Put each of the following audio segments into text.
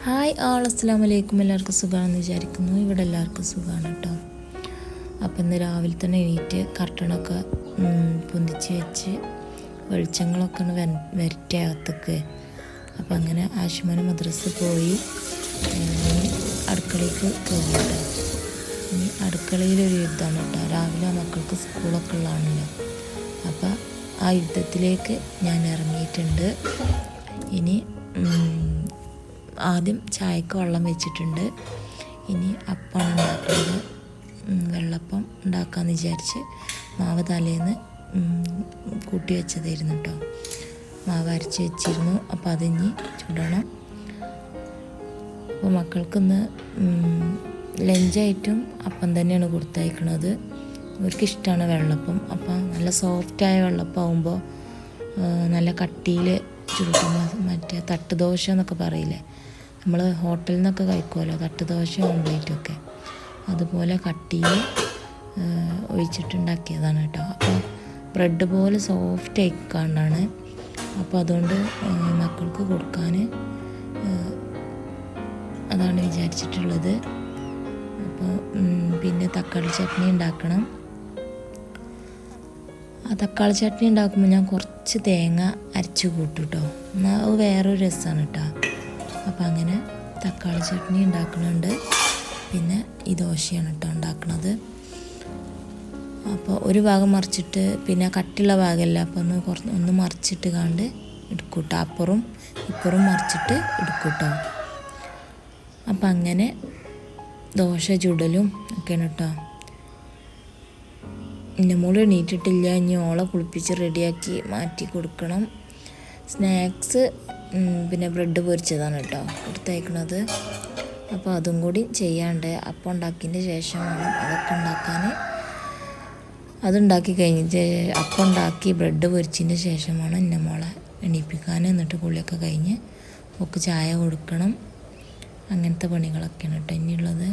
Hi ആൾ അസ്സലാമു അലൈക്കും. എല്ലാവർക്കും സുഖമാണെന്ന് വിചാരിക്കുന്നു. ഇവിടെ എല്ലാവർക്കും സുഖമാണ് കേട്ടോ. അപ്പം ഇന്ന് രാവിലെ തന്നെ എണീറ്റ് കർട്ടണൊക്കെ പൊന്തിച്ച് വെച്ച് വെളിച്ചങ്ങളൊക്കെ വരട്ടെ അകത്തൊക്കെ. അപ്പം അങ്ങനെ ആശുമാന് മദ്രസ പോയി അടുക്കളയ്ക്ക് പോകുന്നുണ്ട്. ഇനി അടുക്കളയിലൊരു യുദ്ധമാണ് കേട്ടോ. രാവിലെ മക്കൾക്ക് സ്കൂളൊക്കെ ഉള്ളതാണല്ലോ. അപ്പം ആ യുദ്ധത്തിലേക്ക് ഞാൻ ഇറങ്ങിയിട്ടുണ്ട്. ഇനി ആദ്യം ചായക്ക് വെള്ളം വെച്ചിട്ടുണ്ട്. ഇനി അപ്പമാണ് ഉണ്ടാക്കുന്നത്. വെള്ളപ്പം ഉണ്ടാക്കാമെന്ന് വിചാരിച്ച് മാവ് തലേന്ന് കൂട്ടി വെച്ചതായിരുന്നു കേട്ടോ. മാവ് അരച്ച് വെച്ചിരുന്നു. അപ്പോൾ അതിനി ചുടണം. അപ്പോൾ മക്കൾക്കിന്ന് ലഞ്ചായിട്ടും അപ്പം തന്നെയാണ് കൊടുത്തയക്കണത്. അവർക്കിഷ്ടമാണ് വെള്ളപ്പം. അപ്പം നല്ല സോഫ്റ്റായ വെള്ളപ്പം ആകുമ്പോൾ നല്ല കട്ടിയിൽ ചുരുട്ടുമ്പോൾ മറ്റേ തട്ടുദോശ എന്നൊക്കെ പറയില്ലേ, നമ്മൾ ഹോട്ടലിൽ നിന്നൊക്കെ കഴിക്കുമല്ലോ തട്ടുദോശ ഓംപ്ലേറ്റൊക്കെ, അതുപോലെ കട്ടിയിൽ ഒഴിച്ചിട്ടുണ്ടാക്കിയതാണ് കേട്ടോ. അപ്പോൾ ബ്രെഡ് പോലെ സോഫ്റ്റ് ആയിക്കാണ്ടാണ്. അപ്പോൾ അതുകൊണ്ട് മക്കൾക്ക് കൊടുക്കാൻ അതാണ് വിചാരിച്ചിട്ടുള്ളത്. അപ്പോൾ പിന്നെ തക്കാളി ചട്നി ഉണ്ടാക്കണം. ആ തക്കാളി ചട്നി ഉണ്ടാക്കുമ്പോൾ ഞാൻ കുറച്ച് തേങ്ങ അരച്ച് കൂട്ടും കേട്ടോ. എന്നാൽ അത് വേറൊരു രസമാണ് കേട്ടോ. അപ്പോൾ അങ്ങനെ തക്കാളി ചട്നി ഉണ്ടാക്കുന്നുണ്ട്. പിന്നെ ഈ ദോശയാണ് കേട്ടോ ഉണ്ടാക്കുന്നത്. അപ്പോൾ ഒരു ഭാഗം മറിച്ചിട്ട് പിന്നെ കട്ടിയുള്ള ഭാഗമല്ല, അപ്പോൾ ഒന്ന് മറിച്ചിട്ട് കണ്ട് എടുക്കും കേട്ടോ. അപ്പുറം ഇപ്പുറം മറിച്ചിട്ട് എടുക്കും കേട്ടോ. അപ്പം അങ്ങനെ ദോശ ചുടലും ഒക്കെയാണ് കേട്ടോ. എൻ്റെ മോള് എണീറ്റിട്ടില്ല. ഇനി ഓളെ കുളിപ്പിച്ച് റെഡിയാക്കി മാറ്റി കൊടുക്കണം. സ്നാക്സ് പിന്നെ ബ്രെഡ് പൊരിച്ചതാണ് കേട്ടോ കൊടുത്തയക്കണത്. അപ്പോൾ അതും കൂടി ചെയ്യാണ്ട് അപ്പം ഉണ്ടാക്കിയതിൻ്റെ ശേഷം വേണം അതൊക്കെ ഉണ്ടാക്കാൻ. അതുണ്ടാക്കി കഴിഞ്ഞിട്ട് അപ്പം ഉണ്ടാക്കി ബ്രെഡ് പൊരിച്ചതിൻ്റെ ശേഷമാണ് എൻ്റെ മോളെ എണീപ്പിക്കാൻ. എന്നിട്ട് കുളിയൊക്കെ കഴിഞ്ഞ് ഒക്കെ ചായ കൊടുക്കണം. അങ്ങനത്തെ പണികളൊക്കെയാണ് കേട്ടോ ഇനിയുള്ളത്.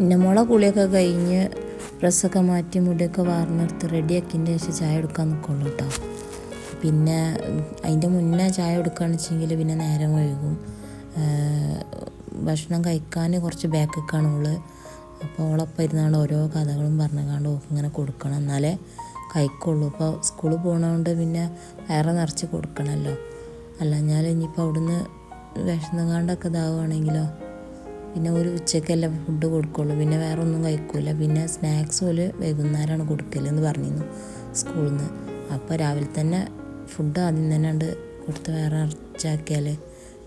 എൻ്റെ മോളെ കുളിയൊക്കെ കഴിഞ്ഞ് ഡ്രസ്സൊക്കെ മാറ്റി മുടിയൊക്കെ വാർന്നെടുത്ത് റെഡിയാക്കിയതിൻ്റെ ശേഷം ചായ എടുക്കാൻ നിൽക്കുള്ളൂ കേട്ടോ. പിന്നെ അതിൻ്റെ മുന്നേ ചായ എടുക്കുകയാണെന്ന് വെച്ചെങ്കിൽ പിന്നെ നേരം വൈകും. ഭക്ഷണം കഴിക്കാൻ കുറച്ച് ബാക്കൊക്കെയാണ് ഓള്. അപ്പോൾ ഓളപ്പം ഇരുന്നാണ്ട് ഓരോ കഥകളും പറഞ്ഞുകൊണ്ട് ഓൾക്ക് ഇങ്ങനെ കൊടുക്കണം, എന്നാലേ കഴിക്കുള്ളൂ. ഇപ്പോൾ സ്കൂളിൽ പോകണതുകൊണ്ട് പിന്നെ വയറ് നിറച്ച് കൊടുക്കണമല്ലോ. അല്ലഞ്ഞാൽ ഇനിയിപ്പോൾ അവിടുന്ന് വിശന്നുകാണ്ടൊക്കെ ഇതാവുകയാണെങ്കിലോ പിന്നെ ഒരു ഉച്ചയ്ക്കല്ല ഫുഡ് കൊടുക്കുള്ളൂ. പിന്നെ വേറെ ഒന്നും കഴിക്കില്ല. പിന്നെ സ്നാക്സ് പോലെ വൈകുന്നേരമാണ് കൊടുക്കലെന്ന് പറഞ്ഞിരുന്നു സ്കൂളിൽ നിന്ന്. അപ്പോൾ രാവിലെ തന്നെ ഫുഡ് ആദ്യം തന്നെ ഉണ്ട് കൊടുത്ത് വേറെ അരച്ചാക്കിയാൽ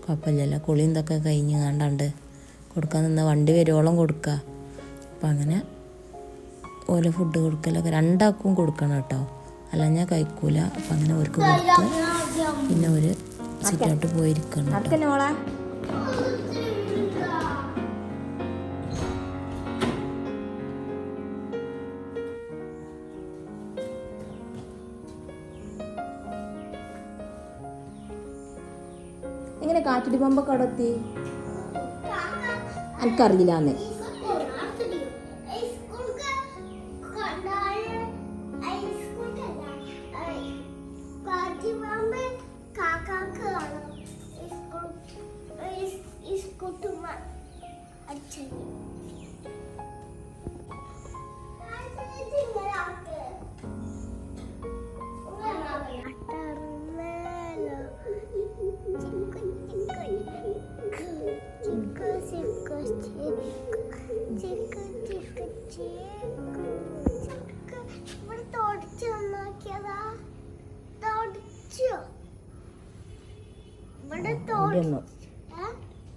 കുഴപ്പമില്ലല്ലോ. കുളിയും ഇതൊക്കെ കഴിഞ്ഞ് കണ്ടാണ്ട് കൊടുക്കാൻ നിന്ന് വണ്ടി വരുവോളം കൊടുക്കുക. അപ്പം അങ്ങനെ ഓരോ ഫുഡ് കൊടുക്കലൊക്കെ രണ്ടാൾക്കും കൊടുക്കണം കേട്ടോ, അല്ല ഞാൻ കഴിക്കൂല. അപ്പം അങ്ങനെ അവർക്ക് കൊടുത്ത് പിന്നെ ഒരു സിറ്റൗട്ട് പോയിരിക്കണം കേട്ടോ. എങ്ങനെ കാറ്റിടി പമ്പൊക്കെ അവിടെ എത്തി എനിക്കറിയില്ലാന്ന്.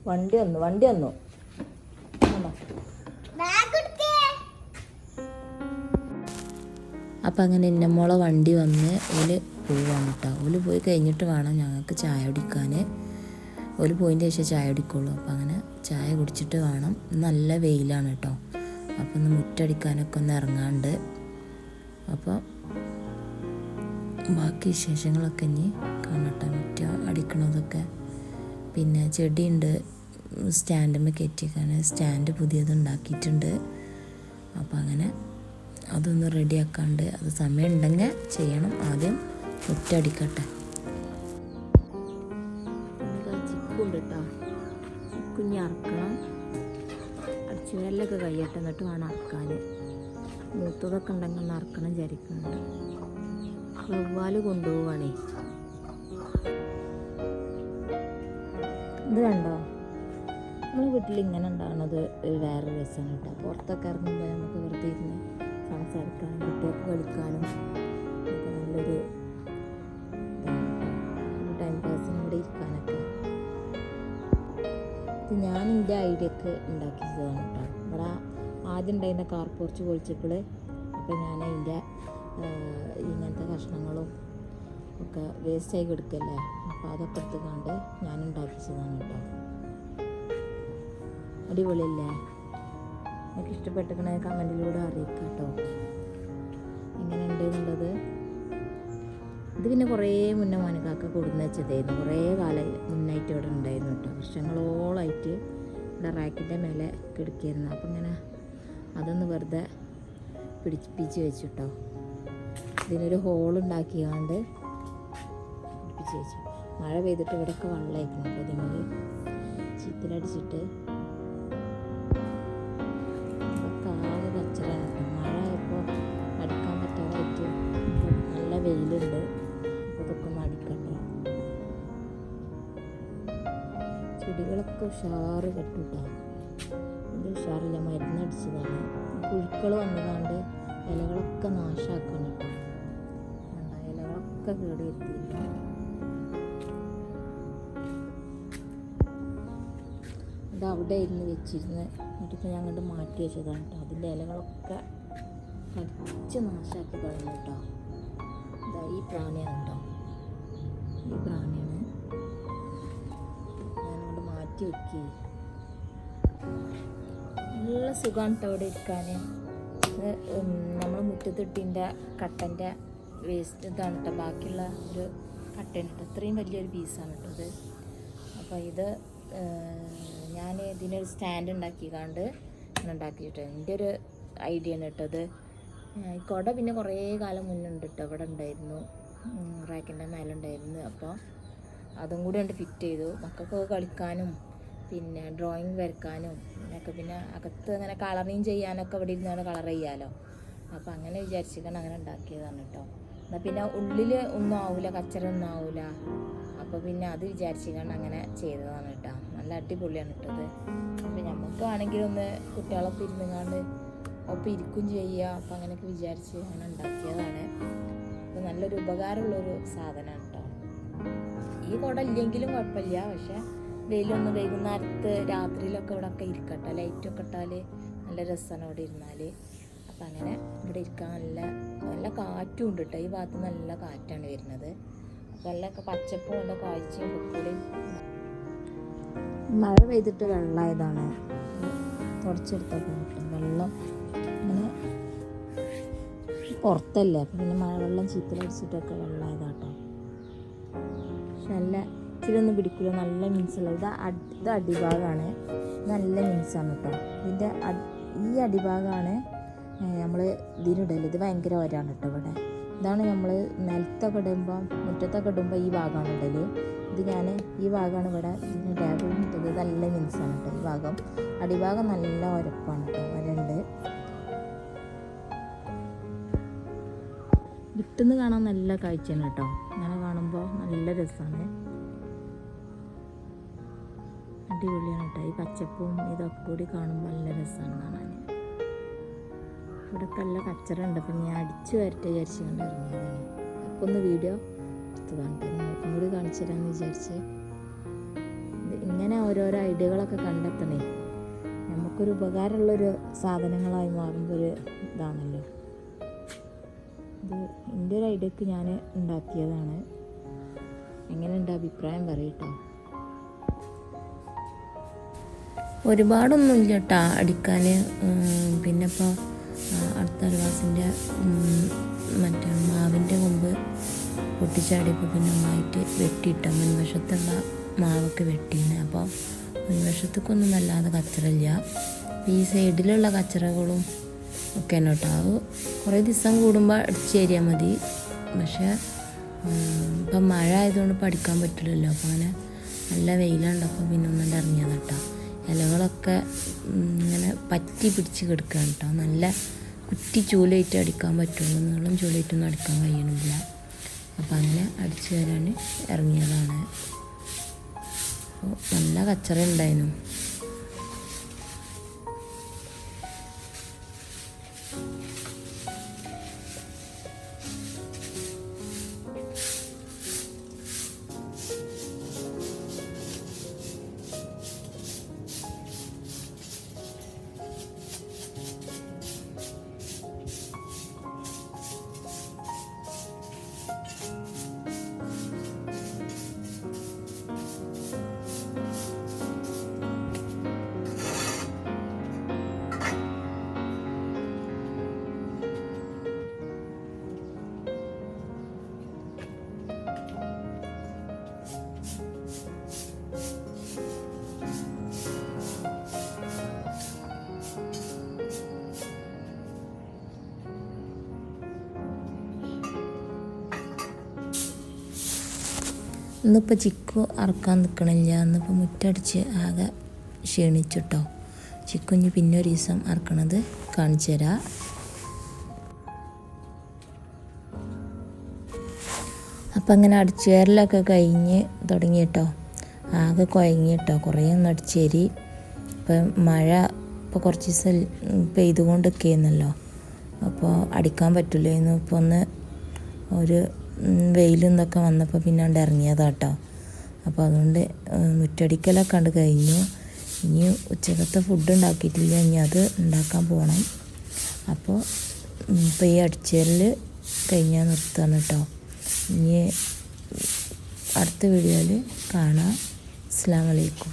വണ്ടി വന്നു. അപ്പം അങ്ങനെ ഇന്നമ്മോളെ വണ്ടി വന്ന് ഓല് പോവാണ് കേട്ടോ. ഓല് പോയി കഴിഞ്ഞിട്ട് വേണം ഞങ്ങൾക്ക് ചായ കുടിക്കാൻ. ഓല് പോയിൻ്റെ ശേഷം ചായ കുടിക്കുള്ളൂ. അപ്പം അങ്ങനെ ചായ കുടിച്ചിട്ട് വേണം. നല്ല വെയിലാണ് കേട്ടോ. അപ്പം ഒന്ന് മുറ്റടിക്കാനൊക്കെ ഒന്ന് ഇറങ്ങാണ്ട്. അപ്പോൾ ബാക്കി വിശേഷങ്ങളൊക്കെ ഇനി കാണട്ടെ. മുറ്റ അടിക്കണതൊക്കെ. പിന്നെ ചെടിയുണ്ട് സ്റ്റാൻഡുമ്മേ കയറ്റിയേക്കാൻ. സ്റ്റാൻഡ് പുതിയത് ഉണ്ടാക്കിയിട്ടുണ്ട്. അപ്പം അങ്ങനെ അതൊന്ന് റെഡിയാക്കാണ്ട്. അത് സമയം ഉണ്ടെങ്കിൽ ചെയ്യണം. ആദ്യം മുറ്റടിക്കട്ടെ. ചിക്കുണ്ട് കേട്ടോ. ചിക്കുഞ്ഞി അറക്കണം. അടിച്ചുവരലൊക്കെ കഴിയട്ടെ, എന്നിട്ട് വേണം അറക്കാൻ. മൂത്തതൊക്കെ ഉണ്ടെങ്കിൽ ഒന്ന് അറക്കണം വിചാരിക്കുന്നുണ്ട്. വവ്വാല് കൊണ്ടുപോവാണേ. ഇത് കണ്ടോ, നമ്മൾ വീട്ടിൽ ഇങ്ങനെ ഉണ്ടാകുന്നത് വേറെ രസമാണ് കേട്ടോ. പുറത്തൊക്കെ ഇറങ്ങുമ്പോൾ നമുക്ക് വെറുതെ ഇരുന്ന് സംസാരിക്കാനും കുട്ടികൾക്ക് കളിക്കാനും ഒക്കെ നല്ലൊരു ടൈം പാസിന് ഇവിടെ ഇരിക്കാനൊക്കെ. ഇത് ഞാൻ എൻ്റെ ഐഡിയക്ക് ഉണ്ടാക്കിയതാണ് കേട്ടോ. ഇവിടെ ആദ്യം ഉണ്ടായിരുന്ന കാർ പോർച്ച് പൊളിച്ചപ്പോൾ അപ്പോൾ ഞാൻ അതിൻ്റെ ഇങ്ങനത്തെ കഷ്ണങ്ങളും ഒക്കെ വേസ്റ്റായി കിടക്കല്ലേ, അപ്പോൾ അതൊക്കെ എടുത്തുകൊണ്ട് ഞാൻ ഉണ്ടാക്കിച്ചതാണ് കേട്ടോ. അടിപൊളിയല്ലേ? എനിക്ക് ഇഷ്ടപ്പെട്ടിരിക്കണ കമൻറ്റിലൂടെ അറിയിക്കാം കേട്ടോ എങ്ങനെ ഉണ്ട് എന്നുള്ളത്. ഇത് പിന്നെ കുറേ മുന്നേ മോനിക്കാക്ക കൊടുന്ന് വെച്ചതായിരുന്നു. കുറേ കാലം മുന്നായിട്ട് ഇവിടെ ഉണ്ടായിരുന്നു കേട്ടോ. വർഷങ്ങളോളമായിട്ട് ഇവിടെ റാക്കിൻ്റെ മേലെ കിടക്കിയിരുന്നു. അപ്പം ഇങ്ങനെ അതൊന്ന് വെറുതെ പിടിപ്പിച്ച് വെച്ചു കേട്ടോ. ഇതിനൊരു ഹോളുണ്ടാക്കിയാണ്ട് പിടിപ്പിച്ച് വെച്ചു. മഴ പെയ്തിട്ട് ഇവിടെയൊക്കെ വെള്ളമായിരിക്കണം കേട്ടോ. ഇതിമേൽ ചിത്തിലടിച്ചിട്ട് ആകെ കച്ചറാണ് കേട്ടോ. മഴ ആയപ്പോൾ അടിക്കാൻ പറ്റാതായിട്ട് നല്ല വെയിലുണ്ട്. അപ്പോൾ ഇതൊക്കെ ഒന്ന് അടിക്കട്ടെ. ചെടികളൊക്കെ ഉഷാറ് കെട്ടുട്ടോ. ഇത് ഉഷാറില്ല, മരുന്നടിച്ചതാണ്. പുഴുക്കൾ വന്നുകൊണ്ട് ഇലകളൊക്കെ നാശമാക്കണം കേട്ടോ. ഇലകളൊക്കെ കേട് വരുത്തിയില്ല. ഇത് അവിടെ ഇരുന്ന് വെച്ചിരുന്ന് എന്നിട്ടിപ്പോൾ ഞാൻ അങ്ങോട്ട് മാറ്റി വെച്ചതാണ് കേട്ടോ. അതിൻ്റെ ഇലകളൊക്കെ കടിച്ച് നാശമാക്കി കളഞ്ഞു കേട്ടോ. ഇതാ ഈ പ്രാണിയാണ് കേട്ടോ. ഈ പ്രാണിയാണ് ഞാനങ്ങോട്ട് മാറ്റി വെക്കുക. നല്ല സുഖമാണ് കേട്ടോ അവിടെ ഇരിക്കാൻ. നമ്മൾ മുറ്റത്തിട്ടിൻ്റെ കട്ടൻ്റെ വേസ്റ്റ് ഇതാണ് കേട്ടോ. ബാക്കിയുള്ള ഒരു കട്ടൻ കേട്ടോ. ഇത്രയും വലിയൊരു പീസാണ് കേട്ടോ ഇത്. അപ്പോൾ ഇത് ഞാൻ ഇതിനൊരു സ്റ്റാൻഡ് ഉണ്ടാക്കിക്കാണ്ട് ഉണ്ടാക്കിയിട്ട് എൻ്റെ ഒരു ഐഡിയ ആണ് കേട്ടോ ഇത്. ഈ കുട പിന്നെ കുറേ കാലം മുന്നുണ്ട് കേട്ടോ. ഇവിടെ ഉണ്ടായിരുന്നു, റാക്കിൻ്റെ മേലെ ഉണ്ടായിരുന്നു. അപ്പോൾ അതും കൂടി ഉണ്ട് ഫിറ്റ് ചെയ്തു. മക്കൾക്കൊക്കെ കളിക്കാനും പിന്നെ ഡ്രോയിങ് വരയ്ക്കാനും അങ്ങനെയൊക്കെ. പിന്നെ അകത്ത് അങ്ങനെ കളറിങ് ചെയ്യാനൊക്കെ ഇവിടെ ഇരുന്നാണ് കളർ ചെയ്യാമല്ലോ. അപ്പോൾ അങ്ങനെ വിചാരിച്ചിട്ടാണ് അങ്ങനെ ഉണ്ടാക്കിയതാണ് കേട്ടോ. എന്നാൽ പിന്നെ ഉള്ളിൽ ഒന്നും ആവില്ല, കച്ചറ ഒന്നും ആവില്ല. അപ്പോൾ പിന്നെ അത് വിചാരിച്ചിട്ടാണ് അങ്ങനെ ചെയ്തതാണ് കേട്ടോ. നല്ല അടിപൊളിയാണ് കേട്ടത്. അപ്പോൾ നമുക്ക് ആണെങ്കിലും ഒന്ന് കുട്ടികളൊപ്പം ഇരുന്നുകൊണ്ട് ഒപ്പം ഇരിക്കും ചെയ്യുക. അപ്പോൾ അങ്ങനെയൊക്കെ വിചാരിച്ച് അങ്ങനെ ഉണ്ടാക്കിയതാണ്. അപ്പോൾ നല്ലൊരു ഉപകാരമുള്ളൊരു സാധനമാണ് കേട്ടോ. ഈ കുട ഇല്ലെങ്കിലും കുഴപ്പമില്ല. പക്ഷേ വെയിലൊന്ന് വൈകുന്നേരത്ത് രാത്രിയിലൊക്കെ ഇവിടെ ഒക്കെ ഇരിക്കട്ടെ. ലൈറ്റൊക്കെ ഇട്ടാൽ നല്ല രസമാണ് ഇവിടെ ഇരുന്നാൽ. അപ്പം അങ്ങനെ ഇവിടെ ഇരിക്കാൻ നല്ല നല്ല കാറ്റും ഉണ്ട് കേട്ടോ. ഈ ഭാഗത്ത് നല്ല കാറ്റാണ് വരുന്നത്. അപ്പം നല്ല പച്ചപ്പും നല്ല കാഴ്ചയും പൊക്കൂടെയും. മഴ പെയ്തിട്ട് വെള്ളമായതാണ് തുടച്ചെടുത്തപ്പോൾ കിട്ടും. വെള്ളം അങ്ങനെ പുറത്തല്ലേ, അപ്പം പിന്നെ മഴവെള്ളം ചീത്തലടിച്ചിട്ടൊക്കെ വെള്ളമായതാട്ടോ. പക്ഷെ നല്ല ഇച്ചിരി ഒന്നും പിടിക്കില്ല. നല്ല മിൻസുള്ള ഇത് അടിഭാഗമാണ്. നല്ല മിൻസാണ് കേട്ടോ. ഇതിൻ്റെ ഈ അടിഭാഗമാണ് നമ്മൾ ഇതിനിടല്. ഇത് ഭയങ്കര ഒരാണ് കേട്ടോ. ഇവിടെ ഇതാണ് നമ്മൾ നിലത്തൊക്കെ ഇടുമ്പോൾ മുറ്റത്തൊക്കെ ഇടുമ്പോൾ ഈ ഭാഗമാണ് ഇടല്. ഇത് ഞാൻ ഈ ഭാഗമാണ് ഇവിടെ ഇതിന് ടേബിളിൽ ഇട്ടത്. നല്ല മിൻസാണ് കേട്ടോ ഈ ഭാഗം. അടിഭാഗം നല്ല ഉരപ്പാണ് കേട്ടോ, വരണ്ട്. വിട്ടുന്ന് കാണാൻ നല്ല കാഴ്ചയാണ് കേട്ടോ. അങ്ങനെ കാണുമ്പോൾ നല്ല രസമാണ്, അടിപൊളിയാണ് കേട്ടോ. ഈ പച്ചപ്പും ഇതൊക്കെ കൂടി കാണുമ്പോൾ നല്ല രസമാണ് കാണാൻ. ഇവിടെയൊക്കെ നല്ല കച്ചറ ഉണ്ട്. അപ്പം ഞാൻ അടിച്ചു വരട്ടെ വിചാരിച്ച് കൊണ്ട് ഇറങ്ങിയതാണ്. അപ്പോൾ ഒന്ന് വീഡിയോ എടുത്തതാണ് കേട്ടോ. നിങ്ങൾക്കും കൂടി കാണിച്ചു തരാമെന്ന് വിചാരിച്ച്. ഇങ്ങനെ ഓരോരോ ഐഡിയകളൊക്കെ കണ്ടെത്തണേ നമുക്കൊരു ഉപകാരമുള്ളൊരു സാധനങ്ങളായി മാറുമ്പോൾ ഒരു ഇതാണല്ലോ. ഇത് എൻ്റെ ഒരു ഐഡിയക്ക് ഞാൻ ഉണ്ടാക്കിയതാണ്. എങ്ങനെയുണ്ട് അഭിപ്രായം പറയട്ടോ. ഒരുപാടൊന്നും ഇല്ല കേട്ടോ അടിക്കാൻ. പിന്നെ ഇപ്പോൾ അടുത്ത അൽവാസിൻ്റെ മറ്റേ മാവിൻ്റെ കൊമ്പ് പൊട്ടിച്ചാടിയപ്പോൾ പിന്നെ ഒന്നായിട്ട് വെട്ടിയിട്ട മുൻവശത്തുള്ള മാവൊക്കെ വെട്ടീന്. അപ്പോൾ മുൻവശത്തേക്കൊന്നും വല്ലാതെ കച്ചറില്ല. ഈ സൈഡിലുള്ള കച്ചറകളും ഒക്കെ തന്നെ കേട്ടോ. അത് കുറേ ദിവസം കൂടുമ്പോൾ അടിച്ച് തരിയാൽ മതി. പക്ഷേ ഇപ്പം മഴ ആയതുകൊണ്ട് പഠിക്കാൻ പറ്റില്ലല്ലോ. അപ്പോൾ അങ്ങനെ നല്ല വെയിലുണ്ടപ്പോൾ പിന്നെ ഒന്നും ഇറങ്ങിയത് കേട്ടോ. ഇലകളൊക്കെ ഇങ്ങനെ പറ്റി പിടിച്ച് കിടക്കുകയാണ് കേട്ടോ. നല്ല കുറ്റി ചൂലായിട്ട് അടിക്കാൻ പറ്റുള്ളൂ, നീളം ചൂലായിട്ടൊന്നും അടിക്കാൻ കഴിയണില്ല. അപ്പം അങ്ങനെ അടിച്ചു തരാൻ ഇറങ്ങിയതാണ്. അപ്പോൾ നല്ല കച്ചറ ഉണ്ടായിരുന്നു. ഇന്നിപ്പോൾ ചിക്കു അറക്കാൻ നിൽക്കണില്ല. ഇന്നിപ്പോൾ മുറ്റടിച്ച് ആകെ ക്ഷീണിച്ചിട്ടോ. ചിക്കുഞ്ഞ് പിന്നെ ഒരു ദിവസം അറക്കണത് കാണിച്ചു തരാം. അപ്പം അങ്ങനെ അടിച്ചുവാരലൊക്കെ കഴിഞ്ഞ് തുടങ്ങി കേട്ടോ. ആകെ കുഴങ്ങി കേട്ടോ. കുറേ ഒന്ന് അടിച്ചേരി. ഇപ്പം മഴ ഇപ്പോൾ കുറച്ച് ദിവസം പെയ്തുകൊണ്ടൊക്കെ ആയിരുന്നല്ലോ. അപ്പോൾ അടിക്കാൻ പറ്റില്ലായിരുന്നു. ഇപ്പോൾ ഒന്ന് ഒരു വെയിലും ഇതൊക്കെ വന്നപ്പോൾ പിന്നെ അവിടെ ഇറങ്ങിയതാട്ടോ. അപ്പോൾ അതുകൊണ്ട് മുറ്റടിക്കലൊക്കെ കണ്ട് കഴിഞ്ഞു. ഇനി ഉച്ചക്കത്തെ ഫുഡ് ഉണ്ടാക്കിയിട്ടില്ല, ഇനി അത് ഉണ്ടാക്കാൻ പോകണം. അപ്പോൾ ഇപ്പോൾ ഈ അടിച്ചേരൽ കഴിഞ്ഞാൽ നിർത്തുകയാണ് കേട്ടോ. ഇനി അടുത്ത വീഡിയോയിൽ കാണാം. അസ്സലാമു അലൈക്കും.